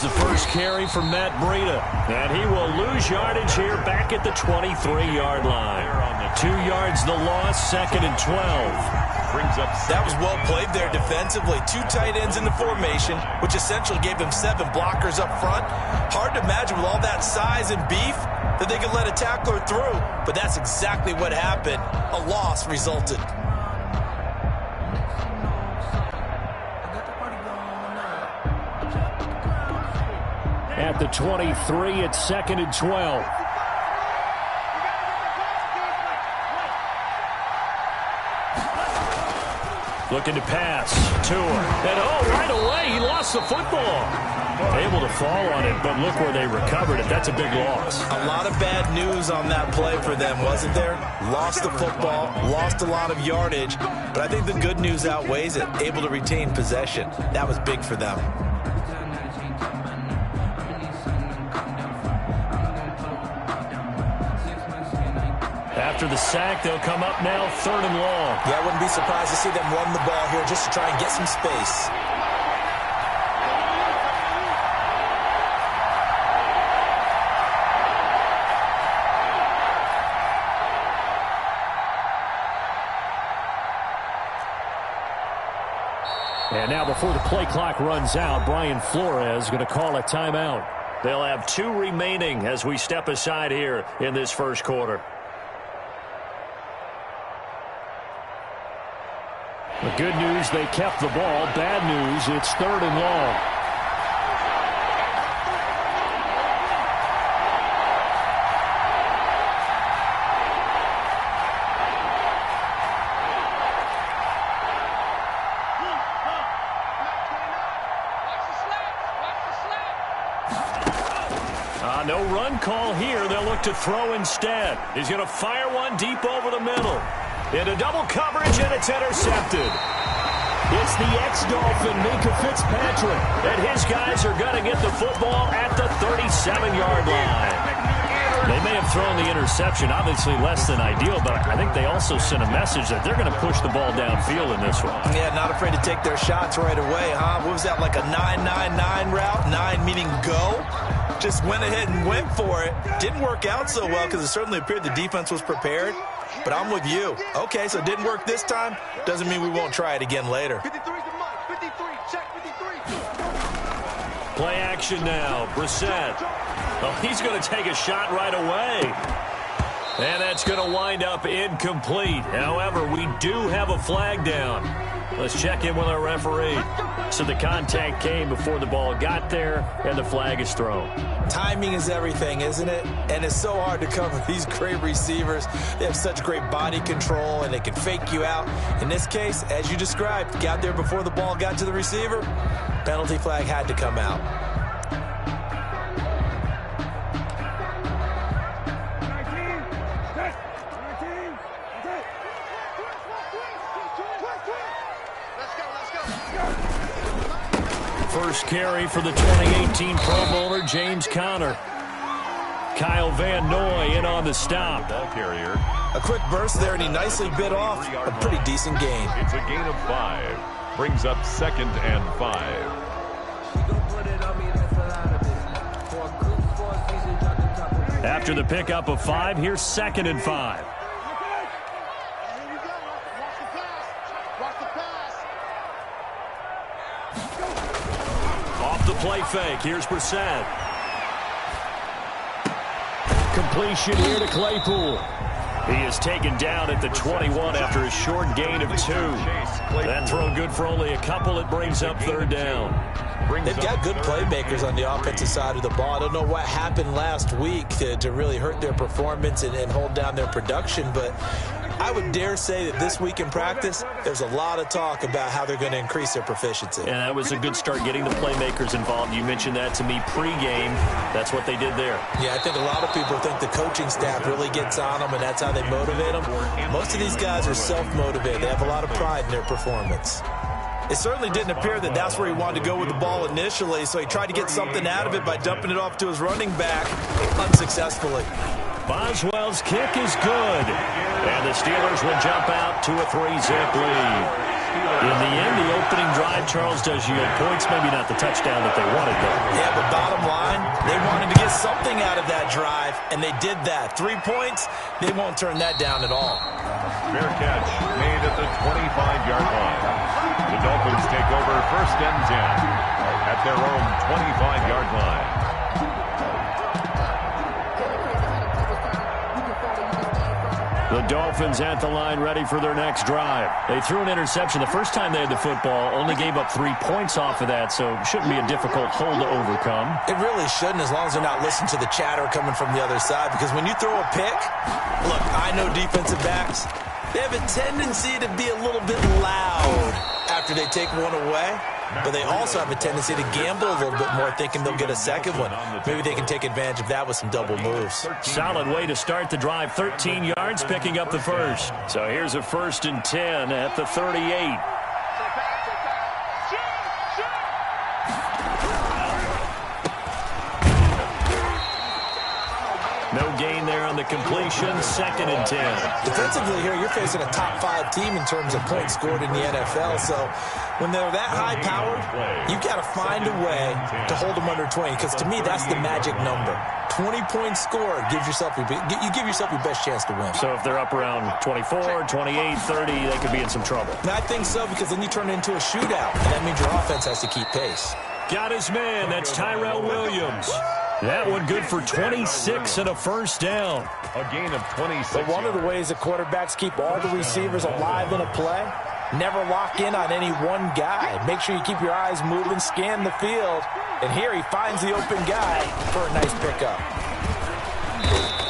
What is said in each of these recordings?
the first carry from Matt Breida. And he will lose yardage here back at the 23-yard line. 2 yards the loss, 2nd and 12. That was well played there defensively. 2 tight ends in the formation, which essentially gave them 7 blockers up front. Hard to imagine with all that size and beef that they could let a tackler through. But that's exactly what happened. A loss resulted. At the 23, it's 2nd and 12. Looking to pass. Tua. And right away, he lost the football. Able to fall on it, but look where they recovered it. That's a big loss. A lot of bad news on that play for them, wasn't there? Lost the football, lost a lot of yardage, but I think the good news outweighs it. Able to retain possession. That was big for them. After the sack, they'll come up now 3rd and long. Yeah, I wouldn't be surprised to see them run the ball here just to try and get some space. And now before the play clock runs out, Brian Flores is going to call a timeout. They'll have 2 remaining as we step aside here in this first quarter. The good news, they kept the ball. Bad news, it's 3rd and long. No run call here. They'll look to throw instead. He's going to fire one deep over the middle. Into double coverage, and it's intercepted. It's the ex-Dolphin, Minka Fitzpatrick. And his guys are going to get the football at the 37-yard line. They may have thrown the interception, obviously less than ideal, but I think they also sent a message that they're going to push the ball downfield in this one. Yeah, not afraid to take their shots right away, huh? What was that, like a 9-9-9 route? 9 meaning go? Just went ahead and went for it. Didn't work out so well because it certainly appeared the defense was prepared. But I'm with you. Okay, so it didn't work this time. Doesn't mean we won't try it again later. 53's the mark. 53, check 53. Play action now. Brissett. Oh, he's going to take a shot right away. And that's going to wind up incomplete. However, we do have a flag down. Let's check in with our referee. So the contact came before the ball got there, and the flag is thrown. Timing is everything, isn't it? And it's so hard to cover these great receivers. They have such great body control, and they can fake you out. In this case, as you described, got there before the ball got to the receiver. Penalty flag had to come out. First carry for the 2018 Pro Bowler, James Conner. Kyle Van Noy in on the stop. Ball carrier. A quick burst there, and he nicely bit off a pretty decent gain. It's a gain of 5. Brings up 2nd and 5. After the pickup of 5, here's 2nd and 5. Off the play fake. Here's Brissett. Completion here to Claypool. He is taken down at the 21 after a short gain of 2. That throw good for only a couple. It brings up 3rd down. They've got good playmakers on the offensive side of the ball. I don't know what happened last week to really hurt their performance and hold down their production, but I would dare say that this week in practice, there's a lot of talk about how they're going to increase their proficiency. And that was a good start getting the playmakers involved. You mentioned that to me pregame. That's what they did there. Yeah, I think a lot of people think the coaching staff really gets on them, and that's how they motivate them. Most of these guys are self-motivated. They have a lot of pride in their performance. It certainly didn't appear that that's where he wanted to go with the ball initially, so he tried to get something out of it by dumping it off to his running back unsuccessfully. Boswell's kick is good. And the Steelers will jump out to a 3-zip lead. In the end, the opening drive, Charles, does yield points. Maybe not the touchdown that they wanted, though. Yeah, but bottom line, they wanted to get something out of that drive, and they did that. 3 points, they won't turn that down at all. Fair catch made at the 25-yard line. The Dolphins take over 1st and 10 at their own 25-yard line. The Dolphins at the line ready for their next drive. They threw an interception the first time they had the football, only gave up 3 points off of that, so it shouldn't be a difficult hole to overcome. It really shouldn't, as long as they're not listening to the chatter coming from the other side, because when you throw a pick, look, I know defensive backs, they have a tendency to be a little bit loud after they take one away. But they also have a tendency to gamble a little bit more, thinking they'll get a second one. Maybe they can take advantage of that with some double moves. Solid way to start the drive. 13 yards, picking up the first. So here's a 1st and 10 at the 38. No gain there on the completion. 2nd and 10. Defensively here, you're facing a top 5 team in terms of points scored in the NFL. So when they're that high-powered, you've got to find a way to hold them under 20. Because to me, that's the magic number. 20 points scored gives yourself you give yourself your best chance to win. So if they're up around 24, 28, 30, they could be in some trouble. And I think so, because then you turn it into a shootout. And that means your offense has to keep pace. Got his man. That's Tyrell Williams. That one good for 26 and a 1st down. A gain of 26. But one of the ways that quarterbacks keep all the receivers alive in a play, never lock in on any one guy. Make sure you keep your eyes moving, scan the field. And here he finds the open guy for a nice pickup.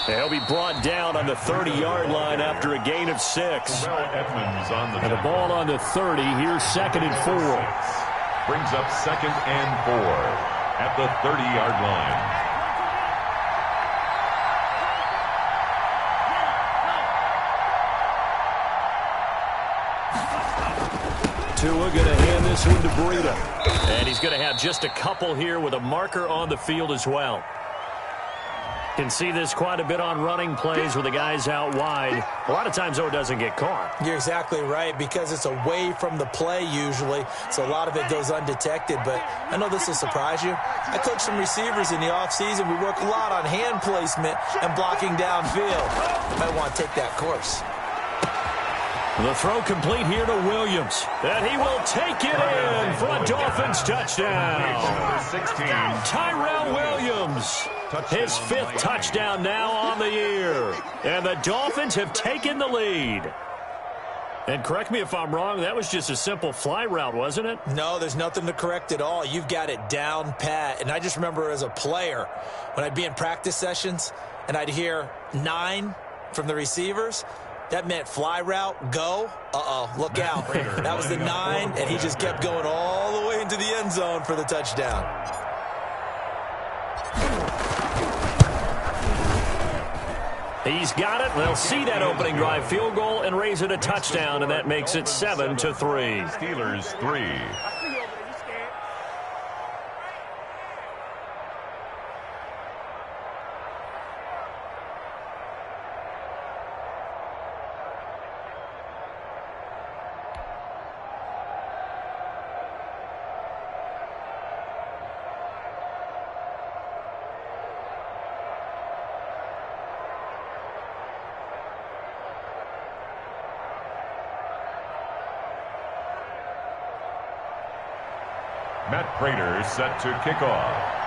He'll be brought down on the 30-yard line after a gain of 6. Edmonds on the and a ball on the 30. Here's 2nd and 4. Brings up 2nd and 4 at the 30-yard line. Tua going to hand this one to Breida. And he's going to have just a couple here with a marker on the field as well. Can see this quite a bit on running plays where the guy's out wide. A lot of times, though, it doesn't get caught. You're exactly right, because it's away from the play usually, so a lot of it goes undetected. But I know this will surprise you. I coach some receivers in the offseason. We work a lot on hand placement and blocking downfield. You might want to take that course. The throw complete here to Williams. And he will take it in for a Dolphins touchdown. 16. Tyrell Williams. His 5th touchdown now on the year. And the Dolphins have taken the lead. And correct me if I'm wrong, that was just a simple fly route, wasn't it? No, there's nothing to correct at all. You've got it down pat. And I just remember as a player, when I'd be in practice sessions and I'd hear 9 from the receivers, that meant fly route, go. Look out. That was the 9, and he just kept going all the way into the end zone for the touchdown. He's got it. They'll see that opening drive field goal and raise it a touchdown, and that makes it 7-3. Steelers 3. Matt Prater set to kick off.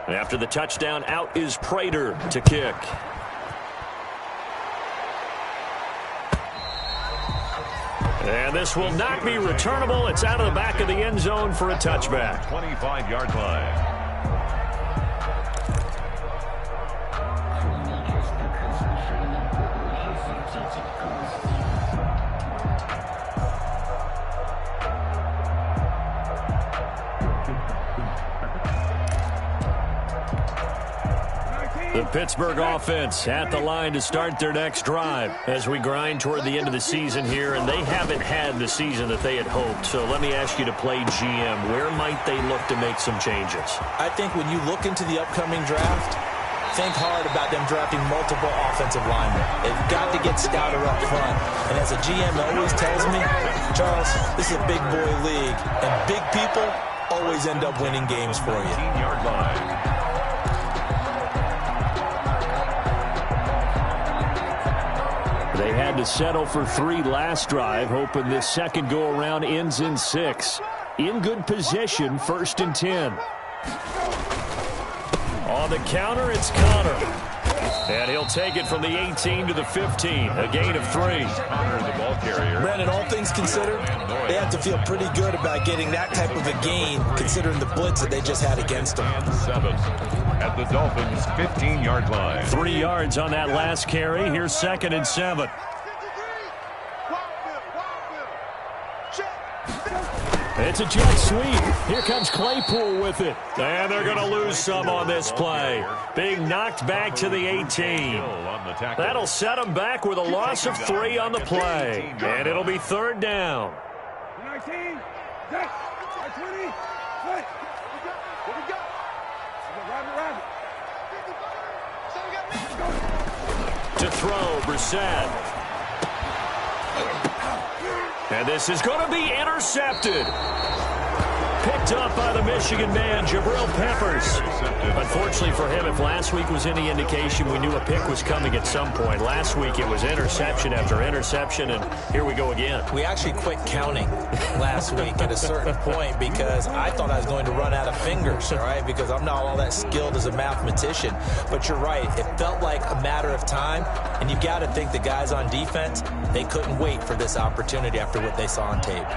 After the touchdown, out is Prater to kick. And this will not be returnable. It's out of the back of the end zone for a touchback. 25-yard line. The Pittsburgh offense at the line to start their next drive as we grind toward the end of the season here, and they haven't had the season that they had hoped. So let me ask you to play GM. Where might they look to make some changes? I think when you look into the upcoming draft, think hard about them drafting multiple offensive linemen. They've got to get stouter up front. And as a GM always tells me, Charles, this is a big boy league, and big people always end up winning games for you. 15-yard line. They had to settle for 3 last drive, hoping this second go-around ends in 6. In good position, 1st and 10. On the counter, it's Connor. And he'll take it from the 18 to the 15, a gain of 3. Connor, the ball carrier. Brandon, all things considered, they have to feel pretty good about getting that type of a gain, considering the blitz that they just had against them. And 7 at the Dolphins' 15-yard line. 3 yards on that last carry. Here's 2nd and 7. It's a jet sweep. Here comes Claypool with it. And they're going to lose some on this play. Being knocked back to the 18. That'll set them back with a loss of 3 on the play. And it'll be 3rd down. 19, 20, To throw, Brissett. And this is going to be intercepted. Picked up by the Michigan man, Jabril Peppers. Unfortunately for him, if last week was any indication, we knew a pick was coming at some point. Last week it was interception after interception, and here we go again. We actually quit counting last week at a certain point because I thought I was going to run out of fingers, all right, because I'm not all that skilled as a mathematician. But you're right. It felt like a matter of time, and you got to think the guys on defense, they couldn't wait for this opportunity after what they saw on tape.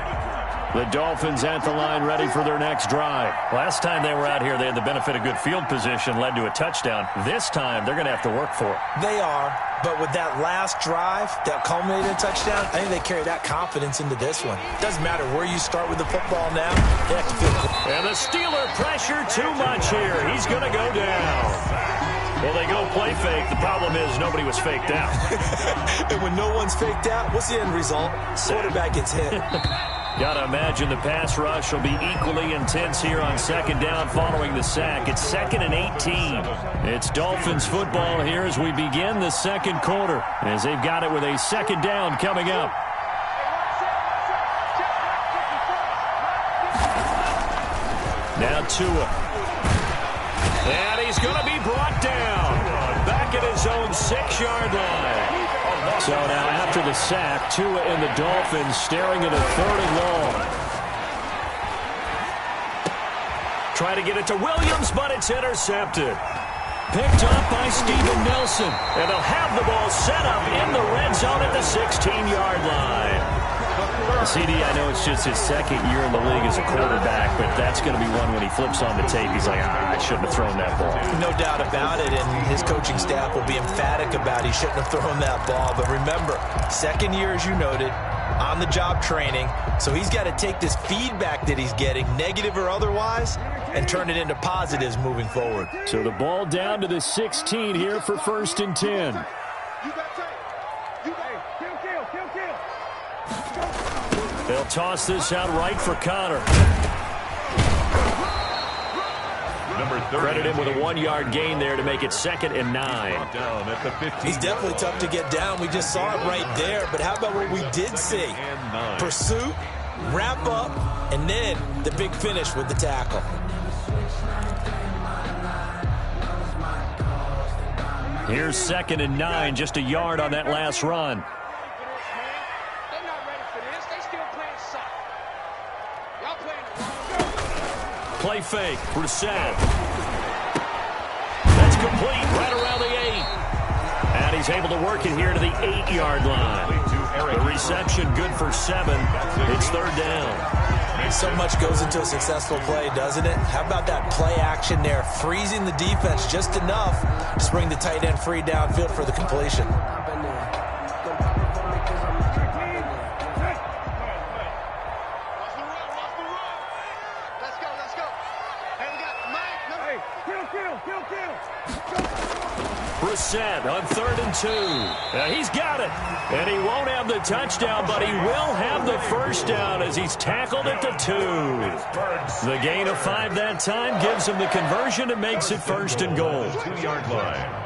The Dolphins at the line ready for their next drive. Last time they were out here, they had the benefit of good field position, led to a touchdown. This time, they're going to have to work for it. They are, but with that last drive that culminated in a touchdown, I think they carry that confidence into this one. Doesn't matter where you start with the football now, they have to feel good. And the Steeler pressure too much here. He's going to go down. Well, they go play fake. The problem is nobody was faked out. And when no one's faked out, what's the end result? Quarterback gets hit. Got to imagine the pass rush will be equally intense here on 2nd down following the sack. It's 2nd and 18. It's Dolphins football here as we begin the 2nd quarter, as they've got it with a 2nd down coming up. Now Tua. And he's going to be brought down back at his own 6-yard line. So now after the sack, Tua and the Dolphins staring at a 3rd and long. Try to get it to Williams, but it's intercepted. Picked up by Steven Nelson. And they'll have the ball set up in the red zone at the 16-yard line. CD, I know it's just his 2nd year in the league as a quarterback, but that's going to be one when he flips on the tape. He's like, I shouldn't have thrown that ball. No doubt about it, and his coaching staff will be emphatic about he shouldn't have thrown that ball. But remember, 2nd year, as you noted, on-the-job training, so he's got to take this feedback that he's getting, negative or otherwise, and turn it into positives moving forward. So the ball down to the 16 here for 1st and 10. They'll toss this out right for Connor. Number 30. Credit him with a 1-yard gain there to make it 2nd and 9. Down at the 15. He's definitely tough to get down. We just saw it right there. But how about what we did see? Pursuit, wrap up, and then the big finish with the tackle. Here's 2nd and 9, just a yard on that last run. Play fake, Brissett. That's complete, right around the 8. And he's able to work it here to the 8-yard line. The reception good for 7. It's 3rd down. So much goes into a successful play, doesn't it? How about that play action there, freezing the defense just enough to bring the tight end free downfield for the completion. Kill. Brissett on 3rd and 2. He's got it. And he won't have the touchdown, but he will have the first down as he's tackled at the 2. The gain of 5 that time gives him the conversion and makes it 1st and goal. 2-yard line.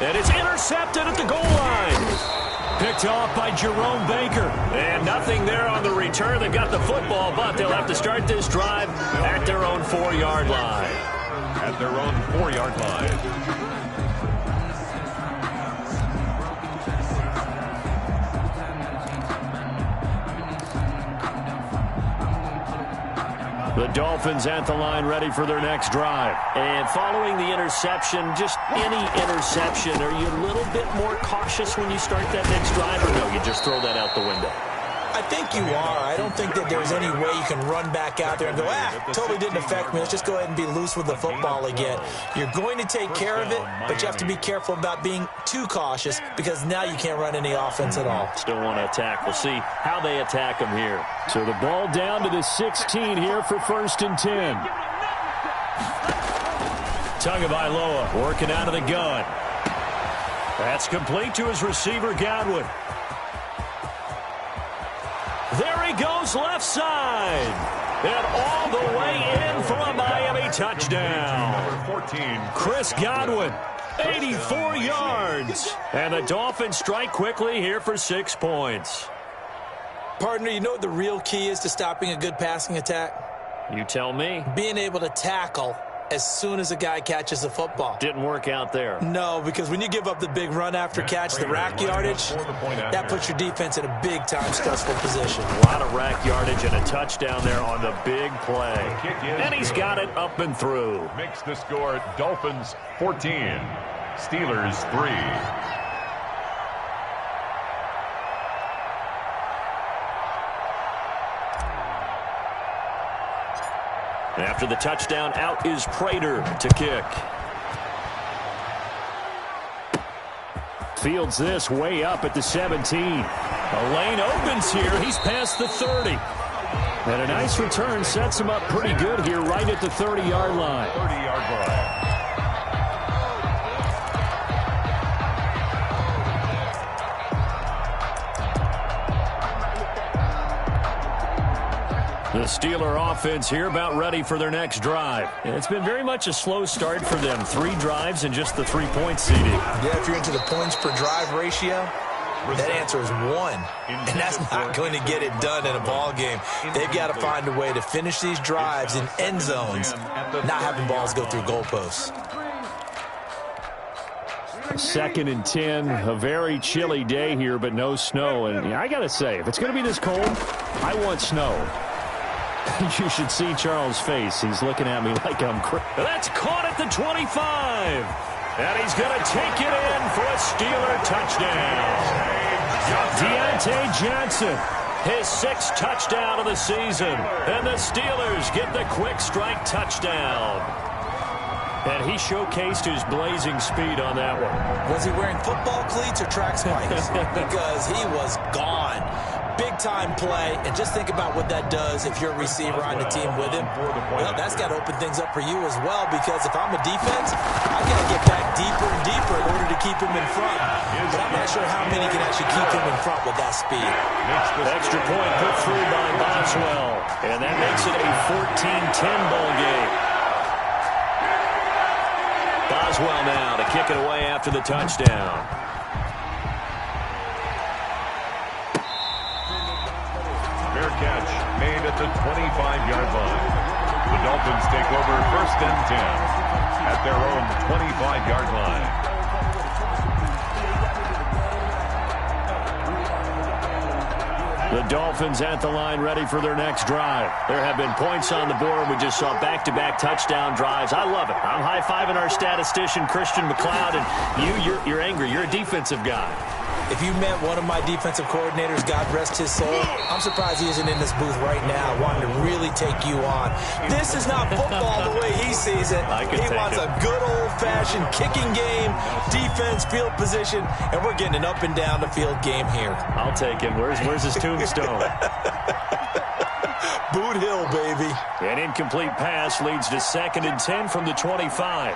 And it's intercepted at the goal line. Picked off by Jerome Baker. And nothing there on the return. They've got the football, but they'll have to start this drive at their own 4-yard line. At their own 4-yard line. The Dolphins at the line ready for their next drive. And following the interception, just any interception, are you a little bit more cautious when you start that next drive, or no, you just throw that out the window? I think you are. I don't think that there's any way you can run back out there and go, totally didn't affect me. Let's just go ahead and be loose with the football again. You're going to take care of it, but you have to be careful about being too cautious because now you can't run any offense at all. Still want to attack. We'll see how they attack them here. So the ball down to the 16 here for 1st and 10. Tagovailoa working out of the gun. That's complete to his receiver, Godwin. There he goes left side. And all the way in for a Miami touchdown. 14. Chris Godwin, 84 yards. And the Dolphins strike quickly here for 6 points. Partner, you know what the real key is to stopping a good passing attack? You tell me. Being able to tackle as soon as a guy catches the football. Didn't work out there. No, because when you give up the big run after catch, the rack yardage, that puts your defense in a big-time stressful position. A lot of rack yardage and a touchdown there on the big play. And he's got it up and through. Makes the score Dolphins 14, Steelers 3. After the touchdown, out is Prater to kick. Fields this way up at the 17. A lane opens here. He's past the 30. And a nice return sets him up pretty good here right at the 30-yard line. 30-yard line. The Steeler offense here about ready for their next drive. And it's been very much a slow start for them. 3 drives and just the 3-point seeding. Yeah, if you're into the points per drive ratio, that answer is 1. And that's not going to get it done in a ball game. They've got to find a way to finish these drives in end zones, not having balls go through goalposts. 2nd and 10, a very chilly day here, but no snow. And I got to say, if it's going to be this cold, I want snow. You should see Charles' face. He's looking at me like I'm crazy. That's caught at the 25. And he's going to take it in for a Steeler touchdown. Deontay Johnson, his 6th touchdown of the season. And the Steelers get the quick strike touchdown. And he showcased his blazing speed on that one. Was he wearing football cleats or track spikes? Because he was gone. Big-time play, and just think about what that does if you're a receiver on the team with him. Well, that's got to open things up for you as well, because if I'm a defense, I've got to get back deeper and deeper in order to keep him in front. But I'm not sure how many can actually keep him in front with that speed. Extra point put through by Boswell, and that makes it a 14-10 ball game. Boswell now to kick it away after the touchdown. Fair catch made at the 25-yard line. The Dolphins take over 1st and 10 at their own 25-yard line. The Dolphins at the line ready for their next drive. There have been points on the board. We just saw back-to-back touchdown drives. I love it. I'm high-fiving our statistician, Christian McLeod, and you're angry. You're a defensive guy. If you met one of my defensive coordinators, God rest his soul, I'm surprised he isn't in this booth right now wanting to really take you on. This is not football the way he sees it. He wants a good old-fashioned kicking game, defense, field position, and we're getting an up-and-down-the-field game here. I'll take him. Where's his tombstone? Boot Hill, baby. An incomplete pass leads to 2nd and 10 from the 25.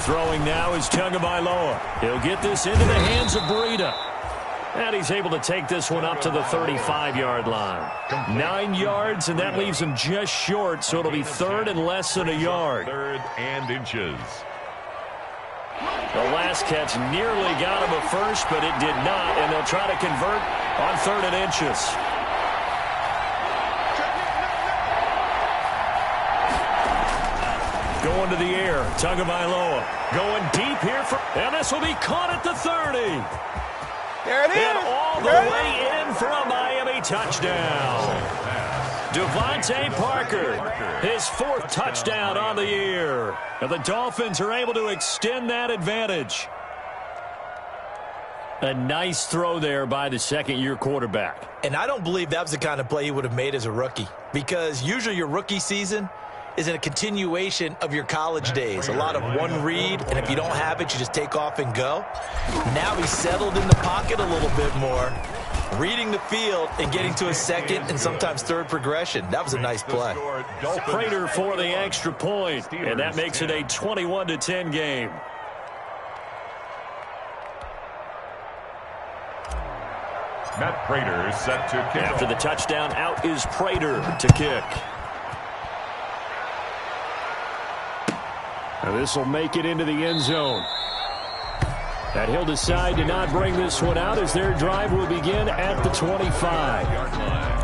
Throwing now is Tagovailoa. He'll get this into the hands of Breida. And he's able to take this one up to the 35-yard line. 9 yards, and that leaves him just short, so it'll be 3rd and less than a yard. 3rd and inches. The last catch nearly got him a first, but it did not, and they'll try to convert on 3rd and inches. Going to the air, Tagovailoa. Going deep here, and this will be caught at the 30. There it is. And all the way in for a Miami touchdown. Devontae Parker, his 4th touchdown on the year. And the Dolphins are able to extend that advantage. A nice throw there by the second-year quarterback. And I don't believe that was the kind of play he would have made as a rookie, because usually your rookie season is a continuation of your college days. A lot of one read, and if you don't have it, you just take off and go. Now he's settled in the pocket a little bit more, reading the field and getting to a 2nd and sometimes 3rd progression. That was a nice play. Prater for the extra point, and that makes it a 21-10 game. Matt Prater set to kick. After the touchdown, out is Prater to kick. And this will make it into the end zone. And he'll decide to not bring this one out as their drive will begin at the 25-yard line.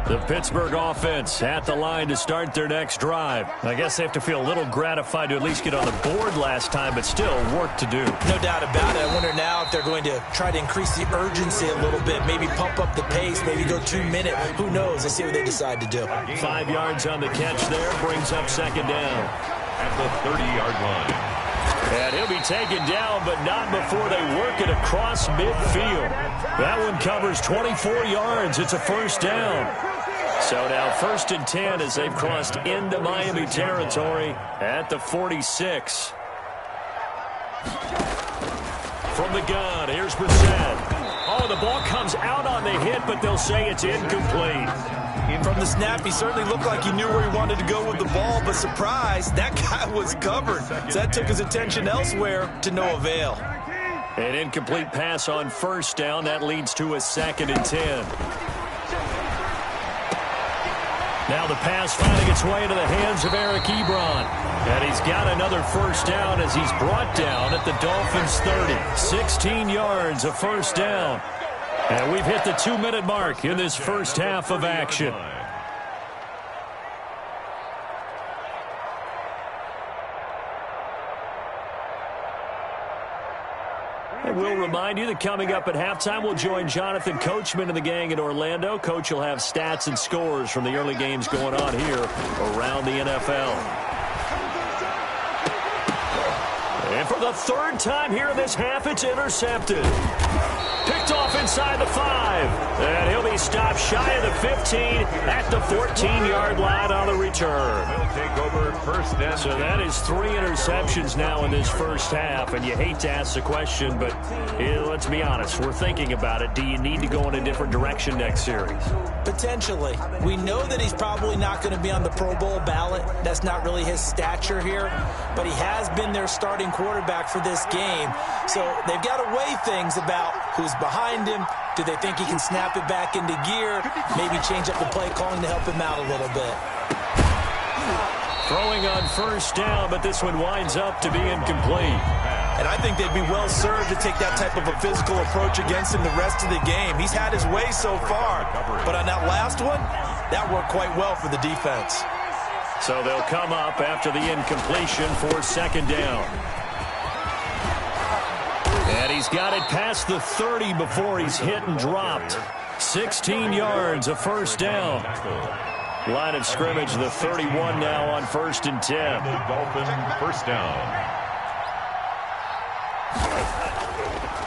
The Pittsburgh offense at the line to start their next drive. I guess they have to feel a little gratified to at least get on the board last time, but still work to do. No doubt about it. I wonder now if they're going to try to increase the urgency a little bit, maybe pump up the pace, maybe go 2-minute. Who knows? Let's see what they decide to do. 5 yards on the catch there, brings up 2nd down. At the 30-yard line. And he'll be taken down, but not before they work it across midfield. That one covers 24 yards. It's a 1st down. So now 1st and 10 as they've crossed into Miami territory at the 46. From the gun, here's Brissett. Oh, the ball comes out on the hit, but they'll say it's incomplete. From the snap, he certainly looked like he knew where he wanted to go with the ball, but surprise, that guy was covered. So that took his attention elsewhere to no avail. An incomplete pass on 1st down. That leads to a 2nd and 10. Now the pass finding its way into the hands of Eric Ebron. And he's got another 1st down as he's brought down at the Dolphins' 30. 16 yards, a 1st down. And we've hit the 2-minute mark in this first half of action. And we'll remind you that coming up at halftime, we'll join Jonathan Coachman and the gang in Orlando. Coach will have stats and scores from the early games going on here around the NFL. And for the 3rd time here in this half, it's intercepted. Picked off inside the 5. And he'll be stopped shy of the 15 at the 14-yard line on the return. We'll take over 1st and 10. So that is 3 interceptions now in this first half. And you hate to ask the question, but let's be honest. We're thinking about it. Do you need to go in a different direction next series? Potentially. We know that he's probably not going to be on the Pro Bowl ballot. That's not really his stature here. But he has been their starting quarterback for this game. So they've got to weigh things about who's behind him. Do they think he can snap it back into gear? Maybe change up the play calling to help him out a little bit. Throwing on 1st down, but this one winds up to be incomplete. And I think they'd be well served to take that type of a physical approach against him the rest of the game. He's had his way so far. But on that last one, that worked quite well for the defense. So they'll come up after the incompletion for 2nd down. And he's got it past the 30 before he's hit and dropped. 16 yards, a 1st down. Line of scrimmage, the 31 now on 1st and 10. The Dolphin 1st down.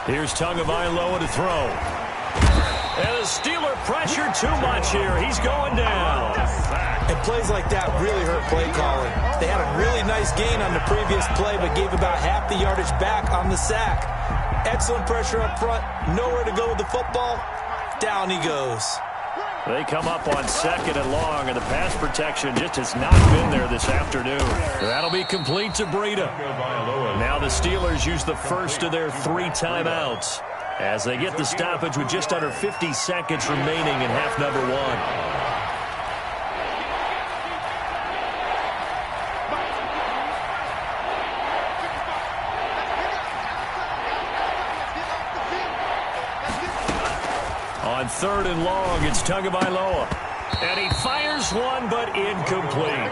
Here's Tagovailoa to throw. And the Steeler pressure too much here. He's going down. And plays like that really hurt play calling. They had a really nice gain on the previous play, but gave about half the yardage back on the sack. Excellent pressure up front. Nowhere to go with the football. Down he goes. They come up on 2nd and long, and the pass protection just has not been there this afternoon. That'll be complete to Breida. Now the Steelers use the first of their 3 timeouts as they get the stoppage with just under 50 seconds remaining in half number 1. On 3rd and long, it's Tagovailoa. And he fires one, but incomplete.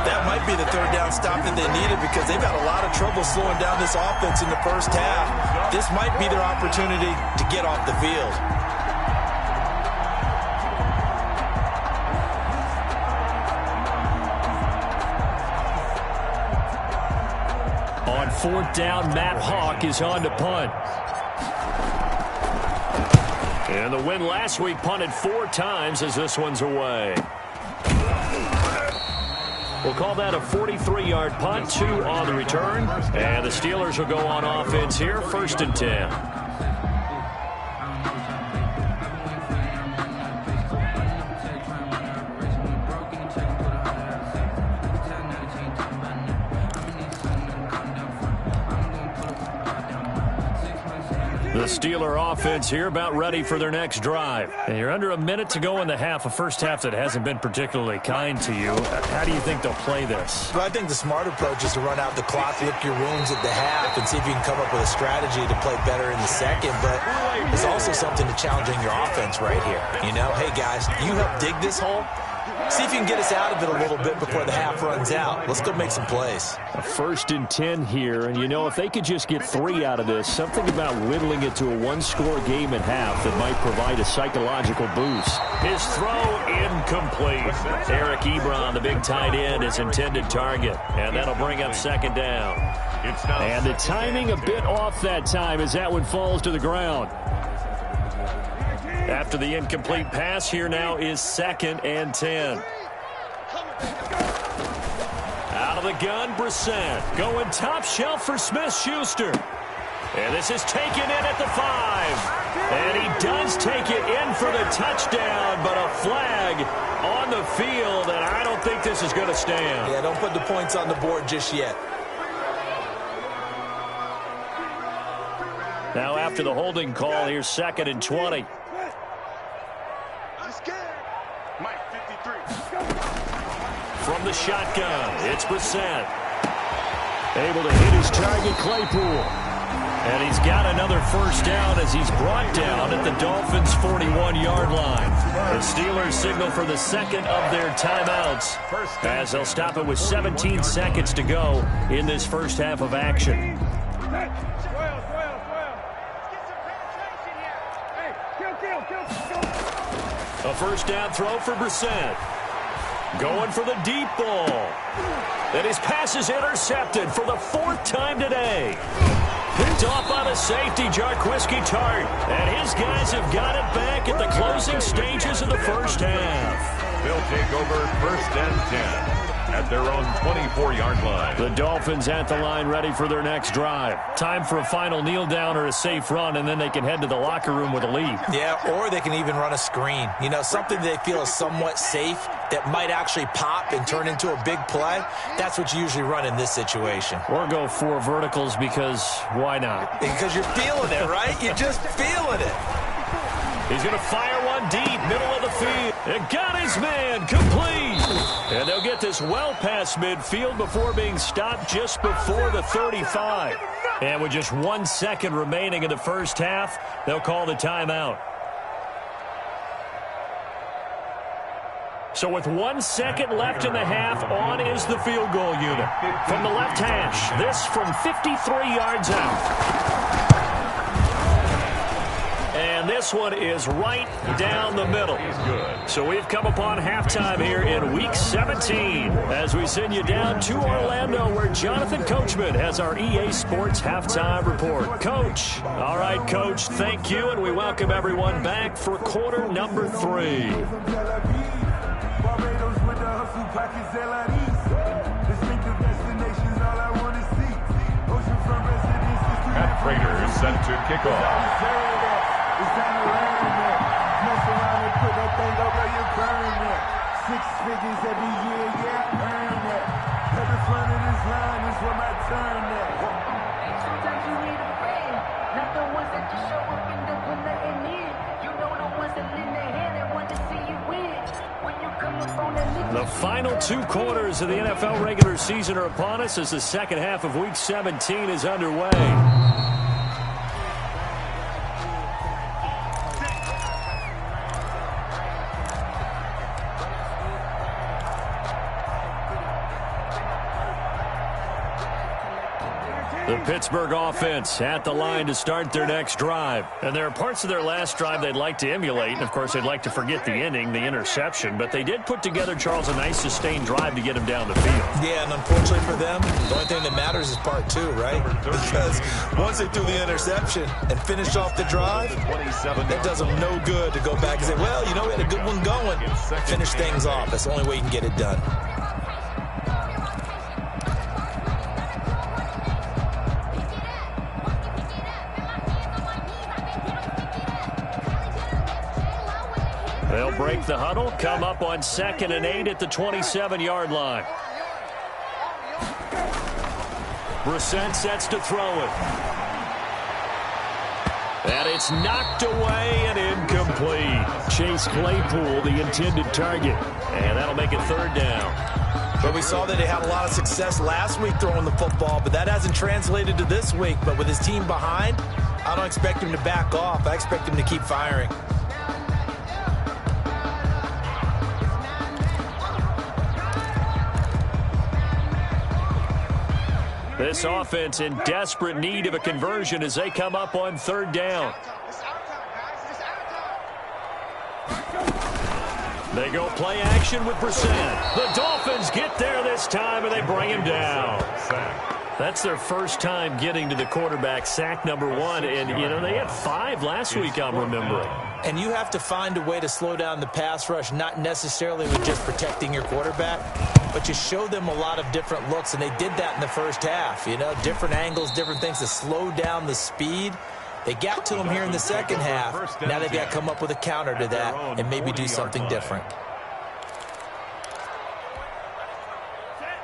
That might be the 3rd down stop that they needed because they've had a lot of trouble slowing down this offense in the first half. This might be their opportunity to get off the field. On 4th down, Matt Hawk is on to punt. And the win last week punted 4 times as this one's away. We'll call that a 43-yard punt, 2 on the return. And the Steelers will go on offense here, 1st and 10. The Steeler offense here about ready for their next drive. And you're under a minute to go in the half, a first half that hasn't been particularly kind to you. How do you think they'll play this? Well, I think the smart approach is to run out the clock, lick your wounds at the half, and see if you can come up with a strategy to play better in the second. But there's also something to challenging your offense right here. You know, hey, guys, you help dig this hole. See if you can get us out of it a little bit before the half runs out. Let's go make some plays. A 1st and 10 here, and you know, if they could just get 3 out of this, something about whittling it to a 1-score game at half that might provide a psychological boost. His throw incomplete. Eric Ebron, the big tight end, is intended target, and that'll bring up 2nd down. And the timing a bit off that time as that one falls to the ground. After the incomplete pass, here now is 2nd and 10. Out of the gun, Brissett. Going top shelf for Smith-Schuster. And this is taken in at the 5. And he does take it in for the touchdown, but a flag on the field, and I don't think this is going to stand. Yeah, don't put the points on the board just yet. Now after the holding call, here's 2nd and 20. From the shotgun, it's Brissett. Able to hit his target, Claypool. And he's got another 1st down as he's brought down at the Dolphins' 41-yard line. The Steelers signal for the 2nd of their timeouts as they'll stop it with 17 seconds to go in this first half of action. A 1st down throw for Brissett. Going for the deep ball. And his pass is intercepted for the 4th time today. Picked off by the safety, Jarquiski Tart. And his guys have got it back at the closing stages of the first half. They'll take over 1st and 10 at their own 24-yard line. The Dolphins at the line ready for their next drive. Time for a final kneel down or a safe run, and then they can head to the locker room with a lead. Yeah, or they can even run a screen. You know, something they feel is somewhat safe that might actually pop and turn into a big play. That's what you usually run in this situation. Or go 4 verticals because why not? Because you're feeling it, right? You're just feeling it. He's going to fire one deep, middle of the field. And got his man, complete. And they'll get this well past midfield before being stopped just before the 35. And with just 1 second remaining in the first half, they'll call the timeout. So with 1 second left in the half, on is the field goal unit. From the left hash, this from 53 yards out. And And this one is right down the middle. So we've come upon halftime here in Week 17 as we send you down to Orlando where Jonathan Coachman has our EA Sports Halftime Report. Coach. All right, Coach, thank you, and we welcome everyone back for quarter number 3. Pat Prater is set to kick off. Six figures every year, yeah, earn that. Every front of this line is where my turn at. Sometimes you need a friend, not the ones that just show up and don't put nothing in. You know the ones that lend their hand and want to see you win. When you come up on that The final 2 quarters of the NFL regular season are upon us as the second half of Week 17 is underway. The Pittsburgh offense at the line to start their next drive. And there are parts of their last drive they'd like to emulate. And, of course, they'd like to forget the ending, the interception. But they did put together, Charles, a nice sustained drive to get him down the field. Yeah, and unfortunately for them, the only thing that matters is part 2, right? Because once they threw the interception and finished off the drive, that does them no good to go back and say, well, you know, we had a good one going. Finish things off. That's the only way you can get it done. They'll break the huddle, come up on 2nd and 8 at the 27-yard line. Brissett sets to throw it. And it's knocked away and incomplete. Chase Claypool, the intended target. And that'll make it 3rd down. But we saw that he had a lot of success last week throwing the football, but that hasn't translated to this week. But with his team behind, I don't expect him to back off. I expect him to keep firing. This offense in desperate need of a conversion as they come up on 3rd down. They go play action with Brissett. The Dolphins get there this time, and they bring him down. That's their first time getting to the quarterback, sack number 1. And, you know, they had 5 last week, I'm remembering. And you have to find a way to slow down the pass rush, not necessarily with just protecting your quarterback, but you show them a lot of different looks, and they did that in the first half. You know, different angles, different things to slow down the speed. They got to him here in the second half. Now they've got to come up with a counter to that and maybe do something different.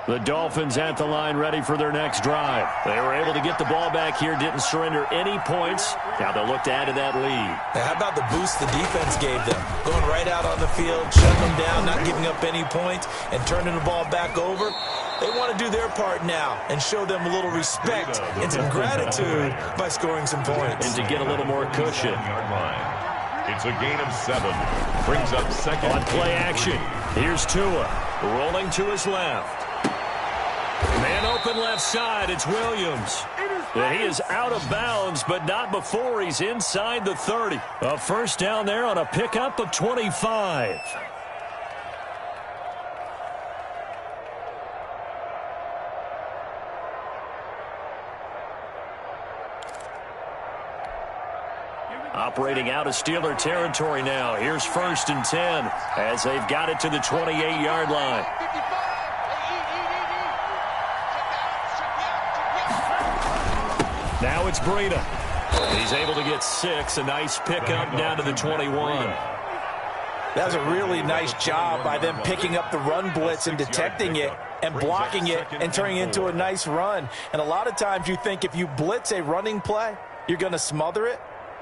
The Dolphins at the line ready for their next drive. They were able to get the ball back here, didn't surrender any points. Now they'll look to add to that lead. Now, how about the boost the defense gave them? Going right out on the field, shutting them down, not giving up any points, and turning the ball back over. They want to do their part now and show them a little respect and some gratitude by scoring some points. And to get a little more cushion. It's a gain of 7. Brings up 2nd. On play action, here's Tua rolling to his left. Man open left side, it's Williams. And he is out of bounds, but not before he's inside the 30. A 1st down there on a pickup of 25. Operating out of Steeler territory now. Here's 1st and 10 as they've got it to the 28-yard line. Now it's Breida. He's able to get 6. A nice pickup down to the 21. That's a really nice job by them picking up the run blitz and detecting it and blocking it and turning it into a nice run. And a lot of times you think if you blitz a running play, you're going to smother it.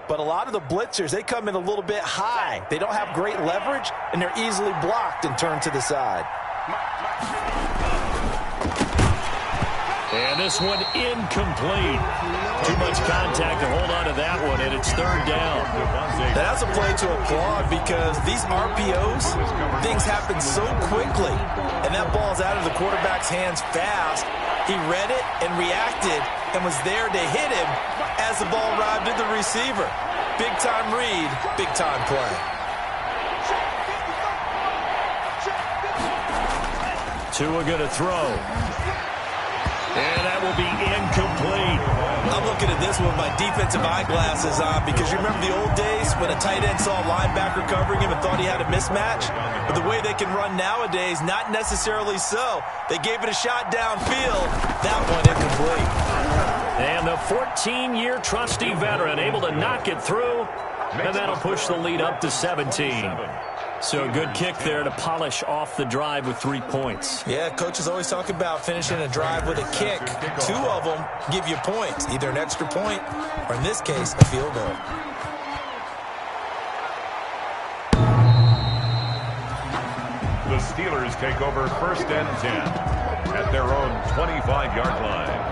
But a lot of the blitzers, they come in a little bit high. They don't have great leverage, and they're easily blocked and turned to the side. And this one incomplete. Too much contact to hold on to that one, and it's 3rd down. That's a play to applaud because these RPOs, things happen so quickly, and that ball's out of the quarterback's hands fast. He read it and reacted and was there to hit him as the ball arrived at the receiver. big-time read, big-time play. Tua going to throw. And that will be incomplete. I'm looking at this with my defensive eyeglasses on because you remember the old days when a tight end saw a linebacker covering him and thought he had a mismatch? But the way they can run nowadays, not necessarily so. They gave it a shot downfield. That one incomplete. And the 14-year trusty veteran able to knock it through. And that'll push the lead up to 17. So a good kick there to polish off the drive with 3 points. Yeah, coaches always talk about finishing a drive with a kick. 2 of them give you points, either an extra point or, in this case, a field goal. The Steelers take over 1st and 10 at their own 25-yard line.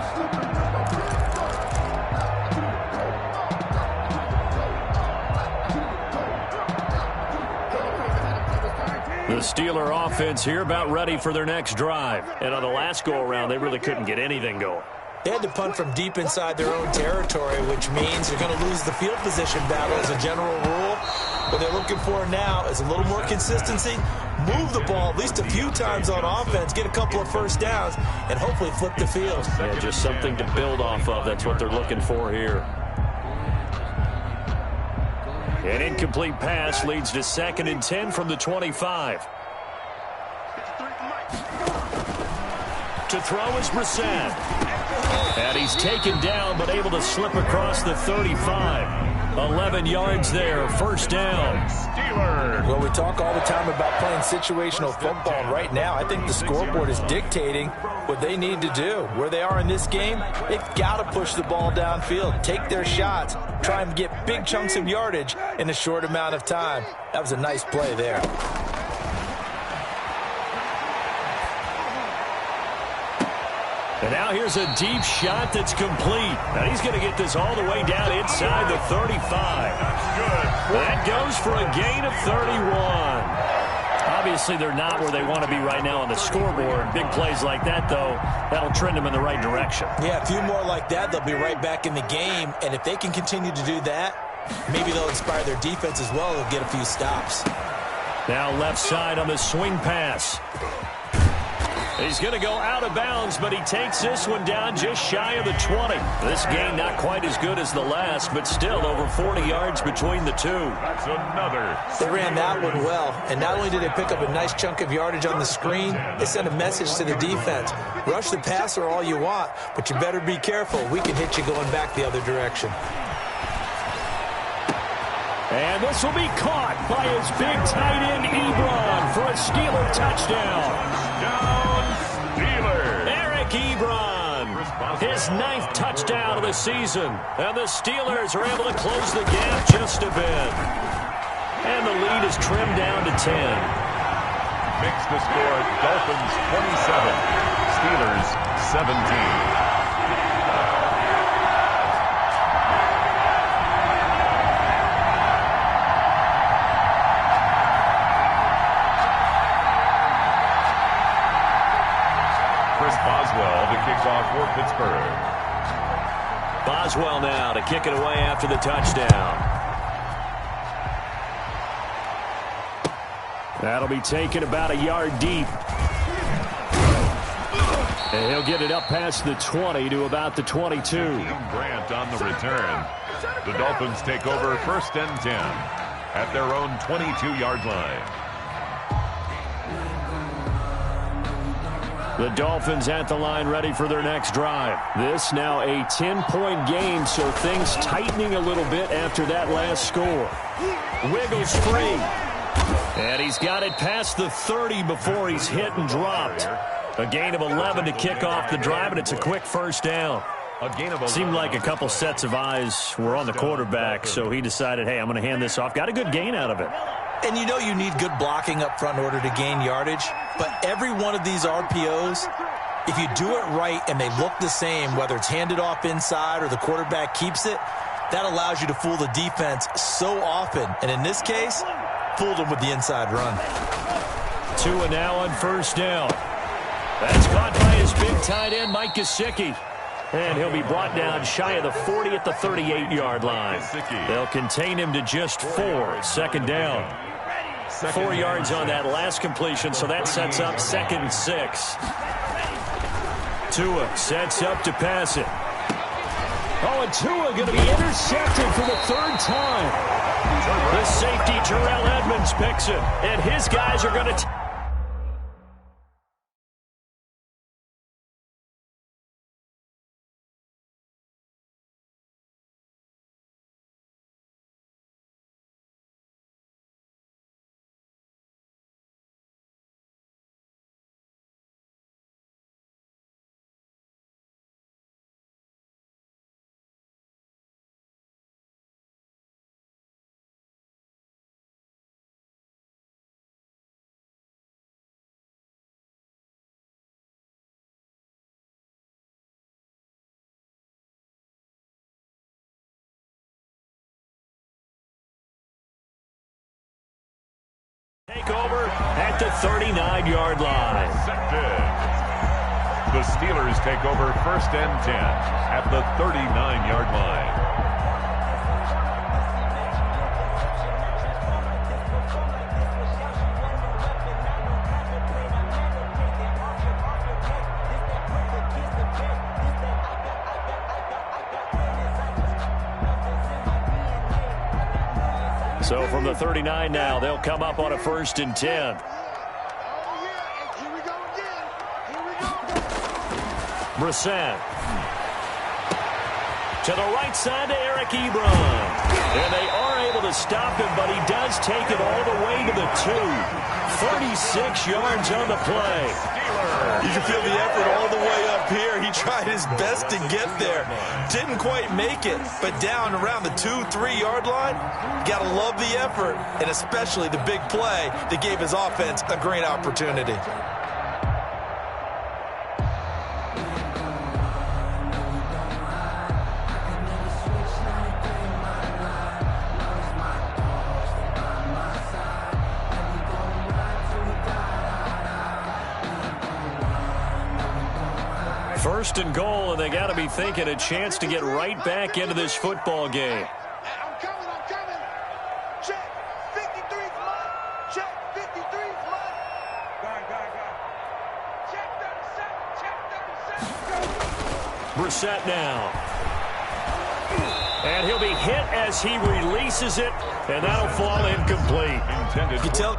The Steeler offense here about ready for their next drive. And on the last go-around, they really couldn't get anything going. They had to punt from deep inside their own territory, which means you're going to lose the field position battle as a general rule. What they're looking for now is a little more consistency, move the ball at least a few times on offense, get a couple of first downs, and hopefully flip the field. Yeah, just something to build off of. That's what they're looking for here. An incomplete pass leads to 2nd and 10 from the 25. To throw is Brissett. And he's taken down but able to slip across the 35. 11 yards there, 1st down. Steelers. Well, we talk all the time about playing situational football, and right now I think the scoreboard is dictating what they need to do. Where they are in this game, they've got to push the ball downfield, take their shots, try and get big chunks of yardage in a short amount of time. That was a nice play there. And now here's a deep shot that's complete. And he's going to get this all the way down inside the 35. That goes for a gain of 31. Obviously, they're not where they want to be right now on the scoreboard. Big plays like that, though, that'll trend them in the right direction. Yeah, a few more like that, they'll be right back in the game. And if they can continue to do that, maybe they'll inspire their defense as well. They'll get a few stops. Now left side on the swing pass. He's going to go out of bounds, but he takes this one down just shy of the 20. This gain not quite as good as the last, but still over 40 yards between the two. That's another. They ran that one well, and not only did they pick up a nice chunk of yardage on the screen, they sent a message to the defense. Rush the passer all you want, but you better be careful. We can hit you going back the other direction. And this will be caught by his big tight end, Ebron, for a Steeler touchdown. Eric Ebron, his 9th touchdown of the season. And the Steelers are able to close the gap just a bit. And the lead is trimmed down to 10. Makes the score Dolphins 27, Steelers 17. Boswell to kick off for Pittsburgh. Boswell now to kick it away after the touchdown. That'll be taken about a yard deep. And he'll get it up past the 20 to about the 22. Grant on the return. The Dolphins take over 1st and 10 at their own 22-yard line. The Dolphins at the line ready for their next drive. This now a 10-point game, so things tightening a little bit after that last score. Wiggles free. And he's got it past the 30 before he's hit and dropped. A gain of 11 to kick off the drive, and it's a quick 1st down. Seemed like a couple sets of eyes were on the quarterback, so he decided, hey, I'm going to hand this off. Got a good gain out of it. And you know you need good blocking up front in order to gain yardage. But every one of these RPOs, if you do it right and they look the same, whether it's handed off inside or the quarterback keeps it, that allows you to fool the defense so often. And in this case, fooled them with the inside run. Tua now on 1st down. That's caught by his big tight end, Mike Gesicki. And he'll be brought down shy of the 40 at the 38-yard line. They'll contain him to just 4. Second down. 4 yards on that last completion, so that sets up 2nd and 6. Tua sets up to pass it. Oh, and Tua going to be intercepted for the 3rd time. The safety, Terrell Edmonds, picks it, and his guys are going to... Take over at the 39-yard line. The Steelers take over 1st and 10 at the 39-yard line. So from the 39 now, they'll come up on a 1st and 10. Brissett. To the right side to Eric Ebron. And they are able to stop him, but he does take it all the way to the 2. 36 yards on the play. You can feel the effort all the way up here. He tried his best to get there. Didn't quite make it, but down around the 2-3 yard line, you got to love the effort, and especially the big play that gave his offense a great opportunity. First and goal, and they got to be thinking a chance to get right back into this football game. I'm coming. Check. 53's mine. Check. 53's mine. Guard. Check 37. Brissett now. And he'll be hit as he releases it, and that'll fall incomplete. Intended. You tell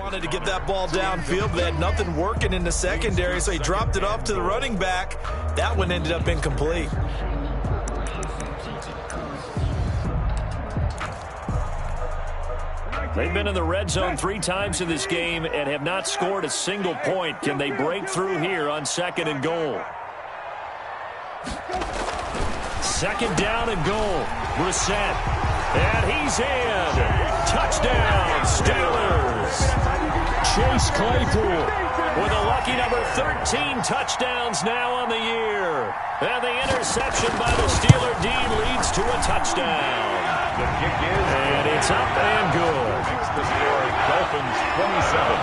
wanted to get that ball downfield. They had nothing working in the secondary, so he dropped it off to the running back. That one ended up incomplete. They've been in the red zone 3 times in this game and have not scored a single point. Can they break through here on 2nd and goal? 2nd down and goal. Brissett. And he's in. Touchdown, Steelers. Chase Claypool with a lucky number 13 touchdowns now on the year. And the interception by the Steeler D leads to a touchdown. The kick is, and it's up and good. Makes the score Dolphins 27,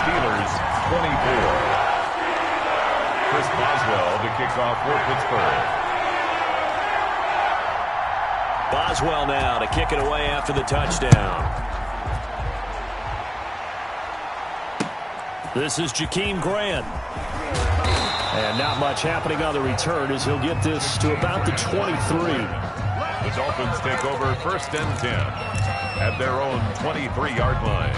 Steelers 24. Chris Boswell to kick off for Pittsburgh. Boswell now to kick it away after the touchdown. This is Jakeem Grant. And not much happening on the return as he'll get this to about the 23. The Dolphins take over 1st and 10 at their own 23-yard line.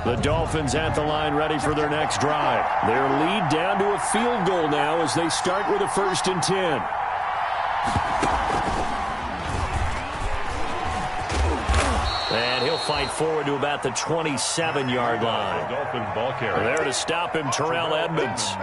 The Dolphins at the line ready for their next drive. Their lead down to a field goal now as they start with a 1st and 10. And he'll fight forward to about the 27-yard line. Dolphin ball carrier. There to stop him, Terrell Edmonds.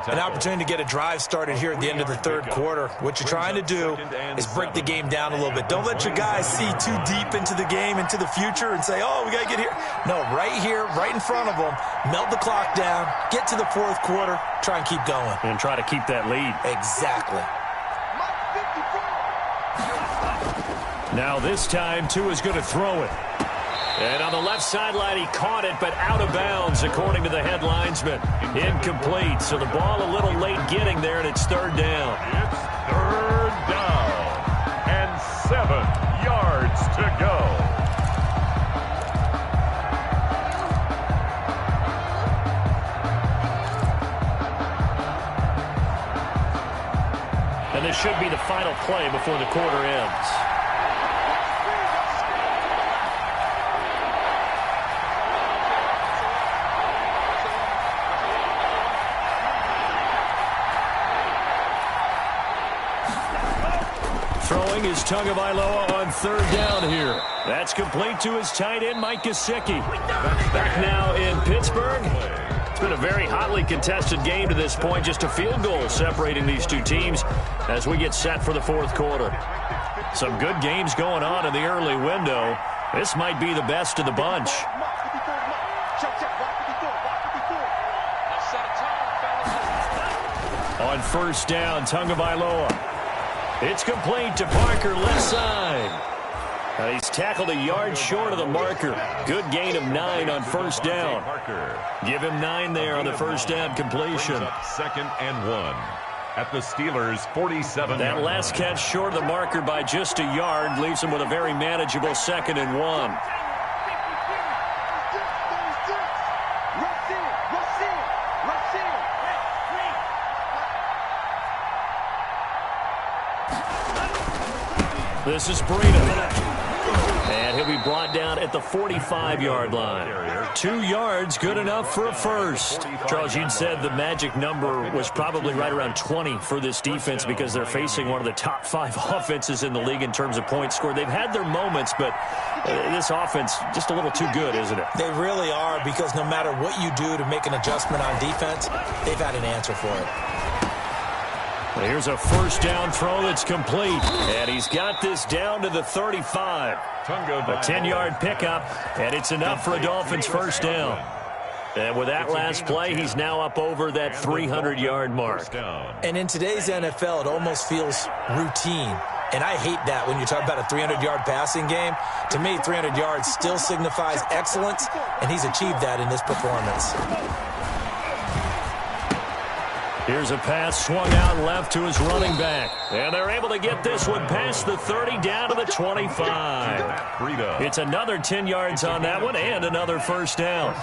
An opportunity to get a drive started here at the end of the 3rd quarter. What you're trying to do is break the game down a little bit. Don't let your guys see too deep into the game, into the future, and say, oh, we got to get here. No, right here, right in front of them, melt the clock down, get to the 4th quarter, try and keep going. And try to keep that lead. Exactly. Now this time, Tua's going to throw it. And on the left sideline, he caught it, but out of bounds, according to the head linesman. Incomplete, so the ball a little late getting there, and it's 3rd down. It's 3rd down and 7 yards to go. And this should be the final play before the quarter ends. Throwing is Tagovailoa on 3rd down here. That's complete to his tight end, Mike Gesicki. Back now in Pittsburgh. It's been a very hotly contested game to this point. Just a field goal separating these two teams as we get set for the 4th quarter. Some good games going on in the early window. This might be the best of the bunch. On 1st down, Tagovailoa. It's complete to Parker, left side. And he's tackled a yard short of the marker. Good gain of 9 on 1st down. Give him 9 there on the 1st down completion. 2nd and 1 at the Steelers' 47. That last catch short of the marker by just a yard leaves him with a very manageable 2nd and 1. This is Breida. And he'll be brought down at the 45-yard line. 2 yards, good enough for a first. Charles, you'd said the magic number was probably right around 20 for this defense because they're facing one of the top 5 offenses in the league in terms of points scored. They've had their moments, but this offense just a little too good, isn't it? They really are, because no matter what you do to make an adjustment on defense, they've had an answer for it. Here's a 1st down throw that's complete. And he's got this down to the 35. A 10-yard pickup, and it's enough for a Dolphins 1st down. And with that last play, he's now up over that 300-yard mark. And in today's NFL, it almost feels routine. And I hate that when you talk about a 300-yard passing game. To me, 300 yards still signifies excellence, and he's achieved that in this performance. Here's a pass swung out left to his running back. And they're able to get this one past the 30 down to the 25. It's another 10 yards on that one and another 1st down.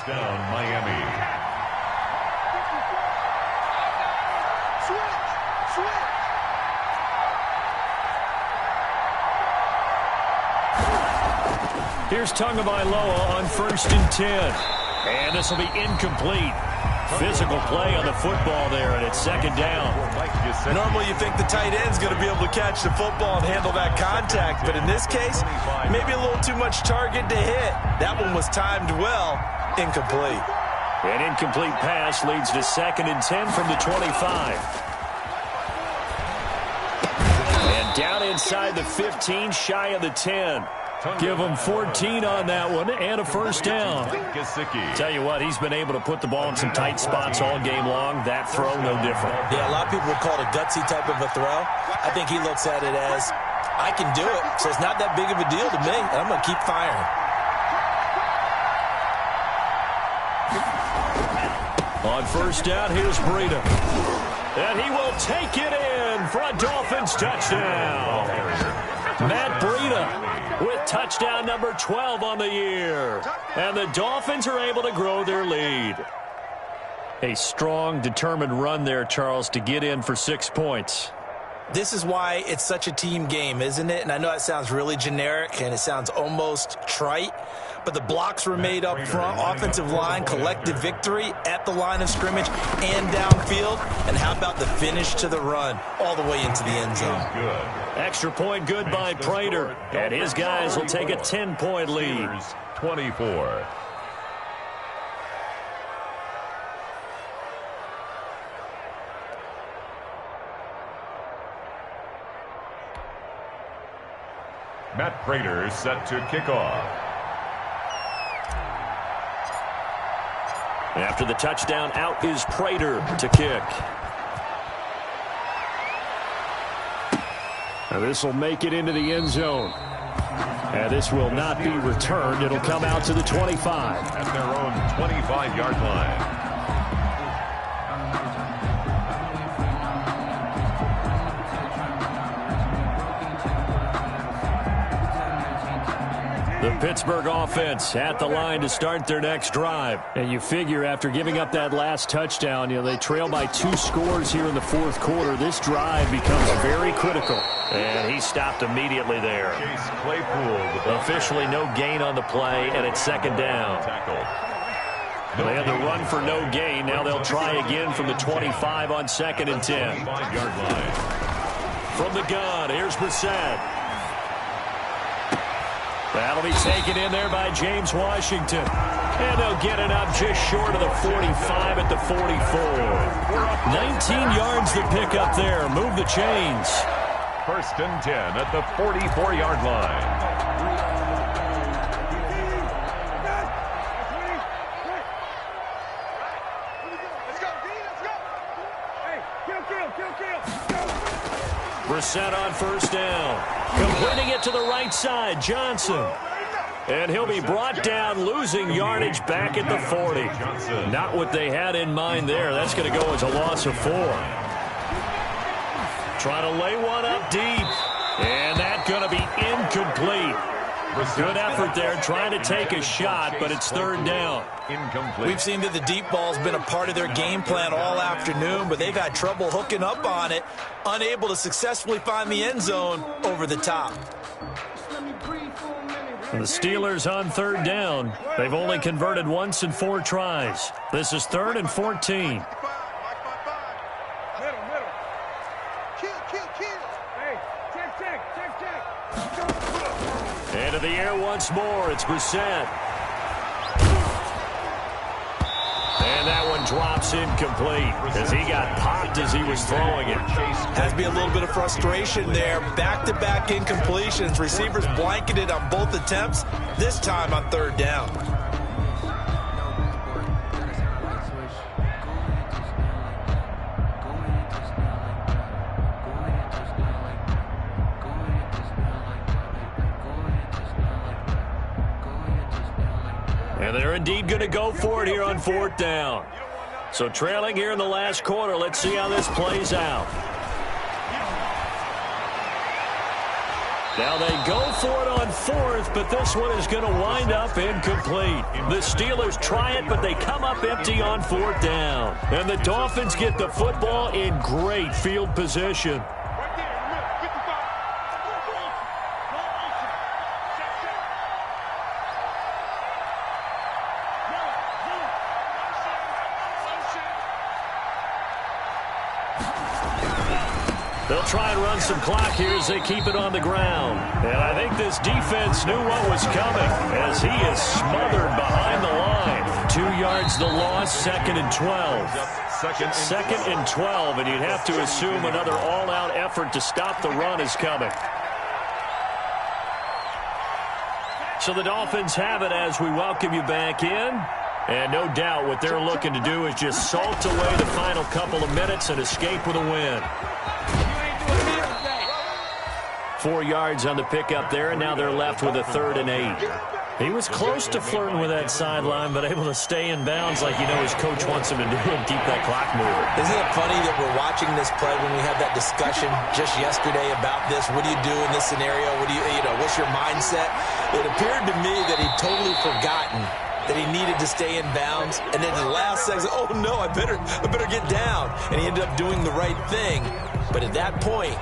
Miami. Here's Tagovailoa on 1st and 10. And this will be incomplete. Physical play on the football there, and it's 2nd down. Normally you think the tight end's going to be able to catch the football and handle that contact, but in this case, maybe a little too much target to hit. That one was timed well. Incomplete. An incomplete pass leads to 2nd and 10 from the 25. And down inside the 15, shy of the 10. Give him 14 on that one and a 1st down. Tell you what, he's been able to put the ball in some tight spots all game long. That throw, no different. Yeah, a lot of people would call it a gutsy type of a throw. I think he looks at it as, I can do it, so it's not that big of a deal to me, and I'm going to keep firing. On 1st down, here's Breida. And he will take it in for a Dolphins touchdown. Matt Breida with touchdown number 12 on the year. And the Dolphins are able to grow their lead. A strong, determined run there, Charles, to get in for 6 points. This is why it's such a team game, isn't it? And I know it sounds really generic and it sounds almost trite, but the blocks were made up front, offensive line, collective victory at the line of scrimmage and downfield. And how about the finish to the run all the way into the end zone? Extra point good by Prater. And his guys will take a 10-point lead. 24. Matt Prater set to kick off. After the touchdown, out is Prater to kick. Now this will make it into the end zone. And this will not be returned. It'll come out to the 25. At their own 25-yard line. The Pittsburgh offense at the line to start their next drive. And you figure after giving up that last touchdown, they trail by 2 scores here in the 4th quarter. This drive becomes very critical. And he stopped immediately there. Chase Claypool. Officially no gain on the play, and it's 2nd down. They had the run for no gain. Now they'll try again from the 25 on 2nd and 10. 5-yard line. From the gun, here's Brissett. That'll be taken in there by James Washington. And they'll get it up just short of the 45 at the 44. 19 yards to pick up there. Move the chains. 1st and 10 at the 44-yard line. Brissett on 1st down. Completing it to the right side, Johnson. And he'll be brought down, losing yardage back at the 40. Not what they had in mind there. That's going to go as a loss of 4. Trying to lay one up deep. And that's going to be incomplete. Good effort there, trying to take a shot, but it's 3rd down. Incomplete. We've seen that the deep ball's been a part of their game plan all afternoon, but they've had trouble hooking up on it, unable to successfully find the end zone over the top. And the Steelers on 3rd down. They've only converted once in 4 tries. This is 3rd and 14. Into the air once more. It's Brissett. And that one drops incomplete as he got popped as he was throwing it. Has to be a little bit of frustration there. Back-to-back incompletions. Receivers blanketed on both attempts, this time on 3rd down. And they're indeed going to go for it here on 4th down. So trailing here in the last quarter. Let's see how this plays out. Now they go for it on 4th, but this one is going to wind up incomplete. The Steelers try it, but they come up empty on 4th down. And the Dolphins get the football in great field position. They'll try and run some clock here as they keep it on the ground. And I think this defense knew what was coming as he is smothered behind the line. 2 yards the loss, 2nd and 12. Second and 12, and you'd have to assume another all-out effort to stop the run is coming. So the Dolphins have it as we welcome you back in. And no doubt what they're looking to do is just salt away the final couple of minutes and escape with a win. 4 yards on the pickup there, and now they're left with a 3rd and 8. He was close to flirting with that sideline, but able to stay in bounds like you know his coach wants him to do and keep that clock moving. Isn't it funny that we're watching this play when we had that discussion just yesterday about this? What do you do in this scenario? What do you know, what's your mindset? It appeared to me that he'd totally forgotten that he needed to stay in bounds, and then the last second, oh no, I better get down. And he ended up doing the right thing. But at that point,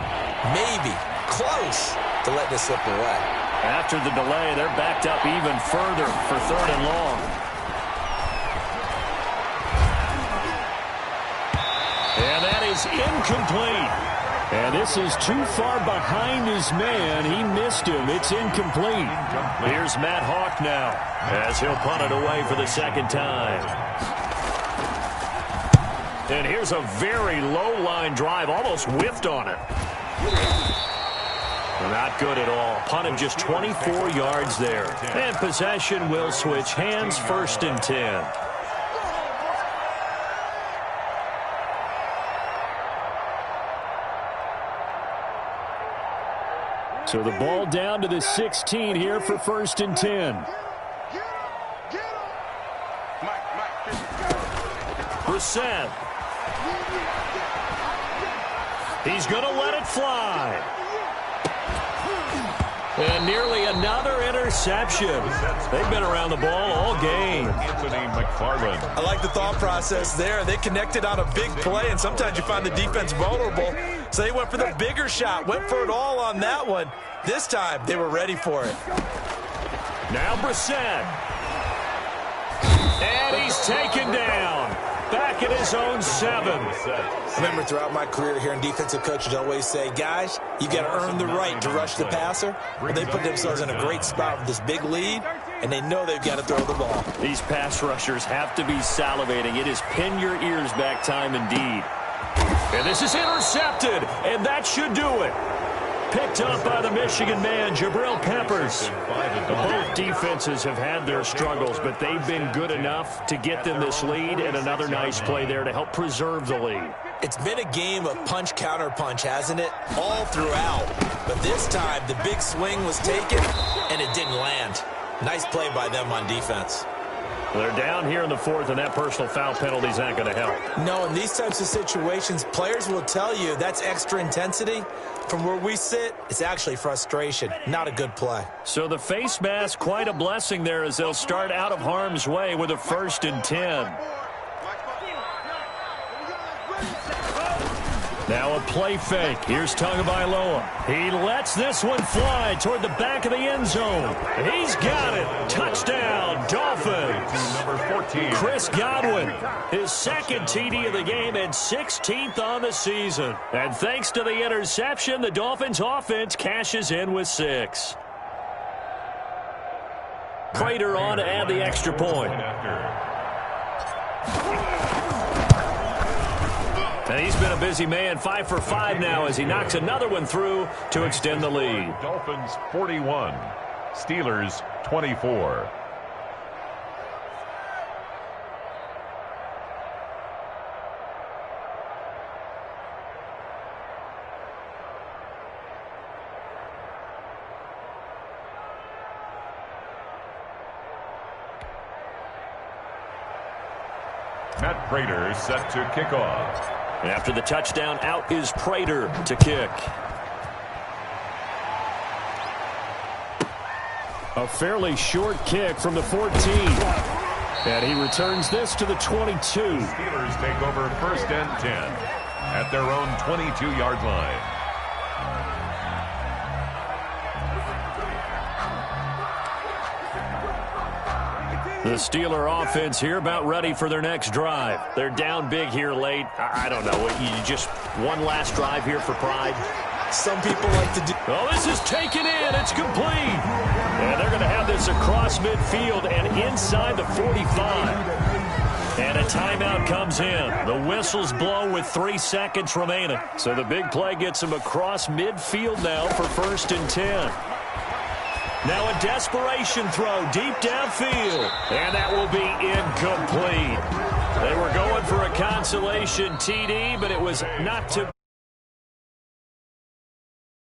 maybe close to letting it slip away. After the delay, they're backed up even further for 3rd and long. And that is incomplete. And this is too far behind his man. He missed him. It's incomplete. Here's Matt Hawk now as he'll punt it away for the 2nd time. And here's a very low-line drive, almost whiffed on it. Not good at all. Punt him just 24 yards there. And possession will switch hands, 1st and 10. So the ball down to the 16 here for 1st and 10. Brissett. He's going to let it fly. And nearly another interception. They've been around the ball all game. Anthony McFarland. I like the thought process there. They connected on a big play, and sometimes you find the defense vulnerable. So they went for the bigger shot, went for it all on that one. This time, they were ready for it. Now Brissett. And he's taken down. Back at his own 7. I remember throughout my career hearing defensive coaches always say, guys, you got to earn the right to rush the passer. Well, they put themselves in a great spot with this big lead, and they know they've got to throw the ball. These pass rushers have to be salivating. It is pin your ears back time indeed. And this is intercepted, and that should do it. Picked up by the Michigan man, Jabril Peppers. Both defenses have had their struggles, but they've been good enough to get them this lead, and another nice play there to help preserve the lead. It's been a game of punch-counter-punch, hasn't it? All throughout. But this time, the big swing was taken, and it didn't land. Nice play by them on defense. They're down here in the 4th, and that personal foul penalty is not going to help. No, in these types of situations, players will tell you that's extra intensity. From where we sit, it's actually frustration. Not a good play. So the face mask, quite a blessing there as they'll start out of harm's way with a 1st and 10. Now a play fake. Here's Tagovailoa. He lets this one fly toward the back of the end zone. He's got it. Touchdown, Dolphins. Number 14. Chris Godwin, his 2nd TD of the game and 16th on the season. And thanks to the interception, the Dolphins offense cashes in with 6. Prater on to add the extra point. And he's been a busy man, 5 for 5 now as he knocks another one through to extend the lead. Dolphins 41, Steelers 24. Matt Prater set to kick off. After the touchdown, out is Prater to kick. A fairly short kick from the 14. And he returns this to the 22. Steelers take over 1st and 10 at their own 22-yard line. The Steeler offense here about ready for their next drive. They're down big here late. I don't know. You just one last drive here for pride? Some people like to do... Oh, this is taken in. It's complete. And they're going to have this across midfield and inside the 45. And a timeout comes in. The whistles blow with 3 seconds remaining. So the big play gets him across midfield now for 1st and 10. Now a desperation throw deep downfield. And that will be incomplete. They were going for a consolation TD, but it was not to...